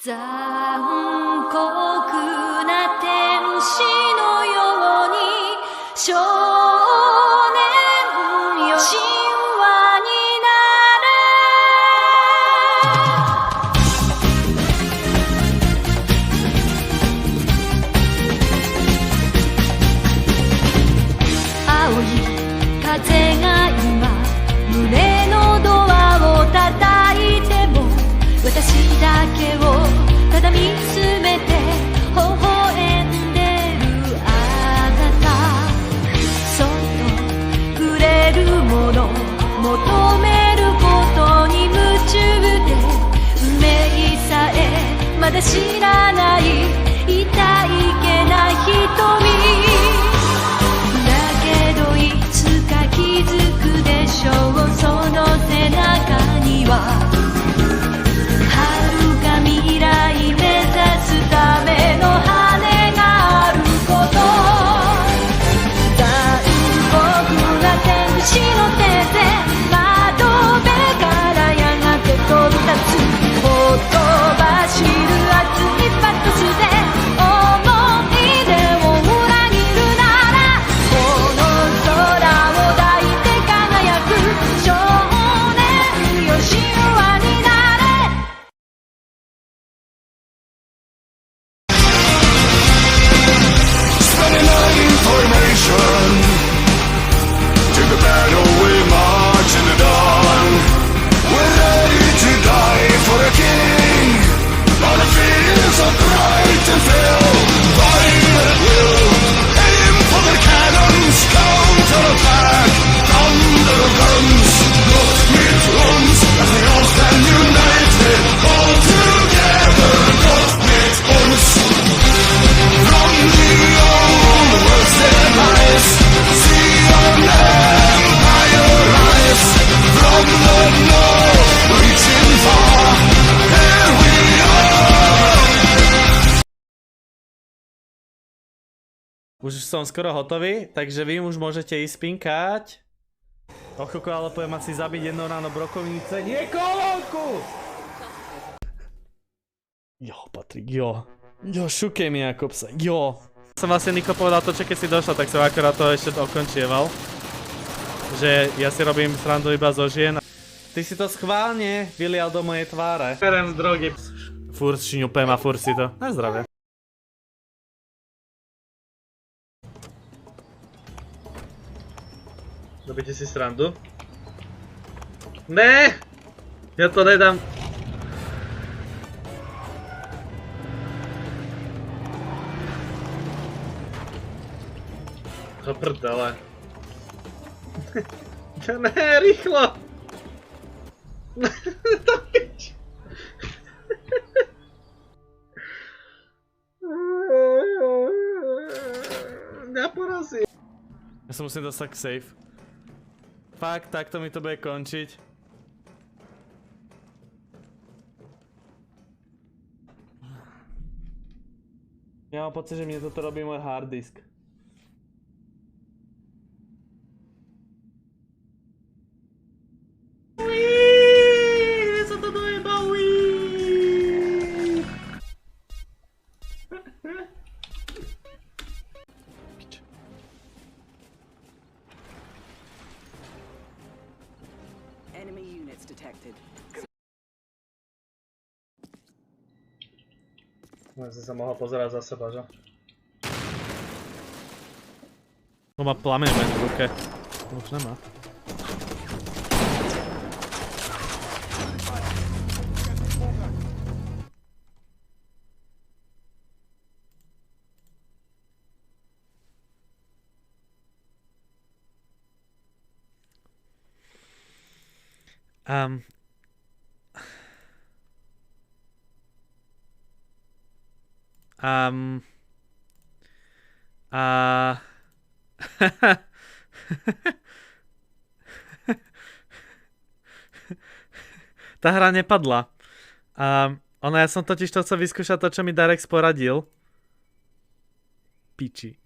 残酷な天使のように少年よ神話になれ青い風が今胸のドアを叩いても私だけをただ見つめて微笑んでるあなたそっと触れるもの求めることに夢中で運命さえまだ知らない痛いけな瞳だけどいつか気づくでしょうその背中には未来目指すための羽があること残酷な天使の手で窓辺からやがて飛び立つほとばしる熱いパトスで思い出を裏切るならこの空を抱いて輝く少年よ神話になれTo the battle we march in the dawn. We're ready to die for the king. On the fields of bright and fair, fight at will. Aim for the cannons, counter attack. Thunder of guns, not meet runs. As we all stand united, all together, not meet uns. From the old world's demise, see our empire rise. From the north, reaching far, here we are. Už som skoro hotový, takže vy už môžete ísť spinkať. O chvíľku ale poviem asi zabiť jedno ráno brokovnice. Nie kolónku! Jo, Patrik, jo. Jo, šukej mi ako psa, jo. Som vlastne Niko povedal to, čo keď si došla, tak som akorát to ešte okončieval. Že ja si robím srandu iba zo žien. Ty si to schválne vylial do mojej tváre. Berem drogy. Furt šňupem a furt si to. Na zdravie. Robíte si srandu? Ne! Ja to nedám. To prdele. Ne, rýchlo! To pič. Mňa porazí. Ja sa musím dostať k safe. Fakt, takto mi to bude končiť. Ja mám pocit, že mne toto robí môj hard disk. Enemy units detected. Ja som sa mohol pozerať za seba, že? To má plameň v ruke. To už nemá. Tá hra nepadla. Ja som totiž to chcel vyskúšať to, čo mi Darex poradil. Piči.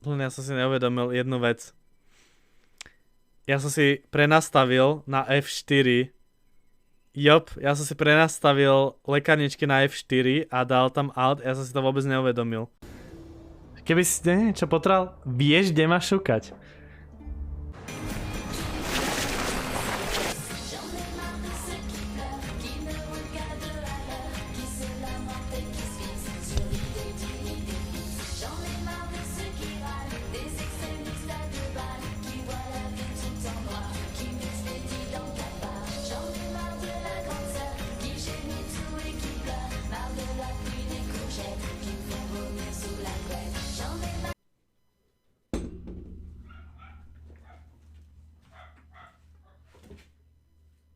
Len ja som si neuvedomil jednu vec. Ja som si prenastavil na F4 Jop, ja som si prenastavil lekárničky na F4 a dal tam Alt, ja som si to vôbec neuvedomil. Keby si niečo potreboval, vieš, kde ma šukať.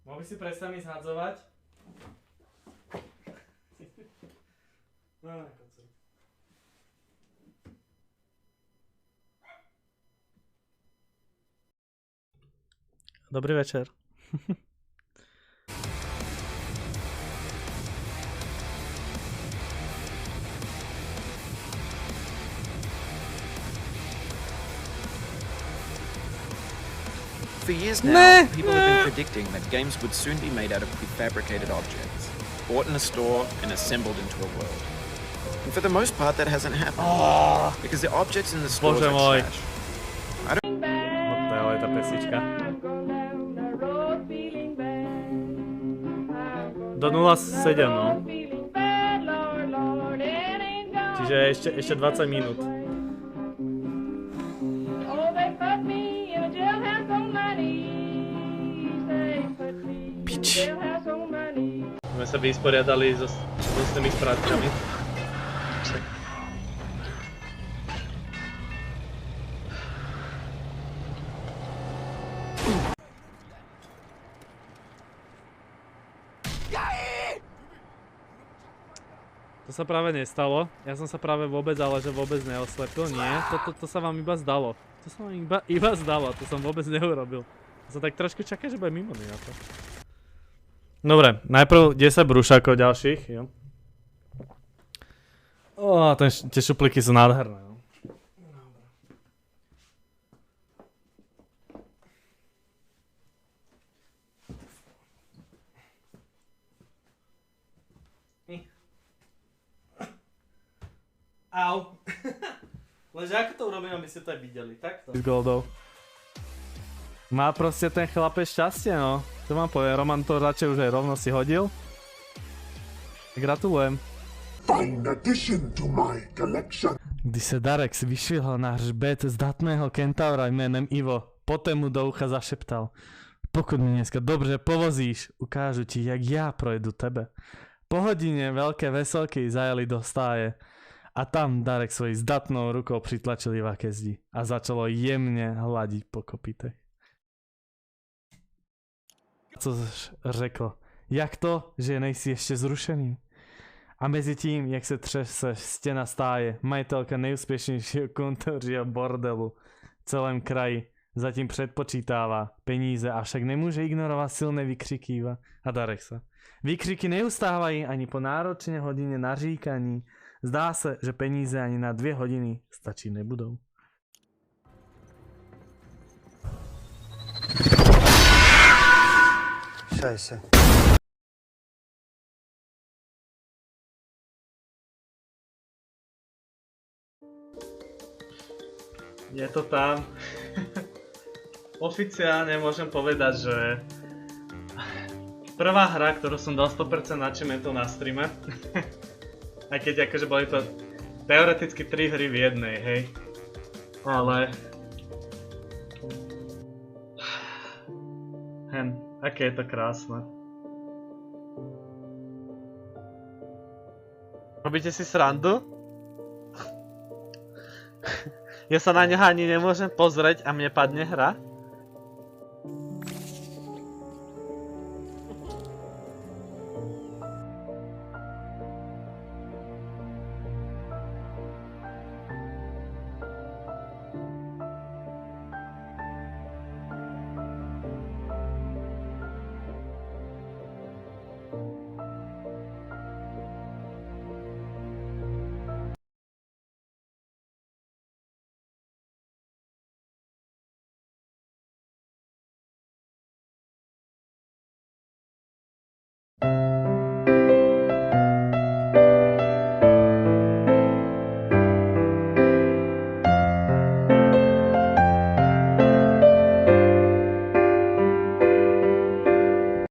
Mohol by si prestať mi zhadzovať? No, na kocu. Dobrý večer. For years now, people have been predicting that games would soon be made out of prefabricated objects, bought in a store and assembled into a world. And for the most part, that hasn't happened. Because the objects in the stores Bože môj. are trash. No to je ale tá pesnička. Do 0,7 no. Čiže ešte 20 minút. Pič. Sme sa vysporiadali so tými správkami. To sa práve nestalo. Ja som sa práve vôbec, ale že vôbec neoslepil. Nie, to sa vám iba zdalo. To sa vám iba zdalo, to som vôbec neurobil. To sa tak trošku čaká, že bude mimoný na to. Dobre, najprv 10 brúšakov ďalších, jo. Tie šuplíky sú nádherné, no. Au. Lenže ako to urobím, aby ste to aj videli, takto? S goldou. Má proste ten chlapec šťastie, no. To vám povie, Roman to radšej už aj rovno si hodil. Gratulujem. Fine addition to my collection. Když se Darex vyšvihol na hřbet zdatného kentaura jménem Ivo, poté mu do ucha zašeptal. Pokud mi dneska dobře povozíš, ukážu ti, jak já projedu tebe. Po hodině velké veselky zajeli do stáje. A tam Darek svojí zdatnou rukou přitlačil Iva ke zdi a začalo jemně hladit po kopitech. Co řekl? Jak to, že nejsi ještě zrušený? A mezi tím, jak se třese stěna stáje, majitelka nejúspěšnějšího kontořího bordelu v celém kraji zatím předpočítává peníze, avšak nemůže ignorovat silné výkřiky Iva a Darexa. Výkřiky neustávají ani po náročné hodině naříkaní. Zdá se, že peníze ani na 2 hodiny stačí nebudou. Scheiße. Je to tam. Oficiálne môžem povedať, že prvá hra, ktorú som dal 100% achievementov na streame. Aj keď akože boli to teoreticky 3 hry v jednej, hej. Ale... aké je to krásne. Robíte si srandu? Ja sa na neho ani nemôžem pozrieť a mne padne hra?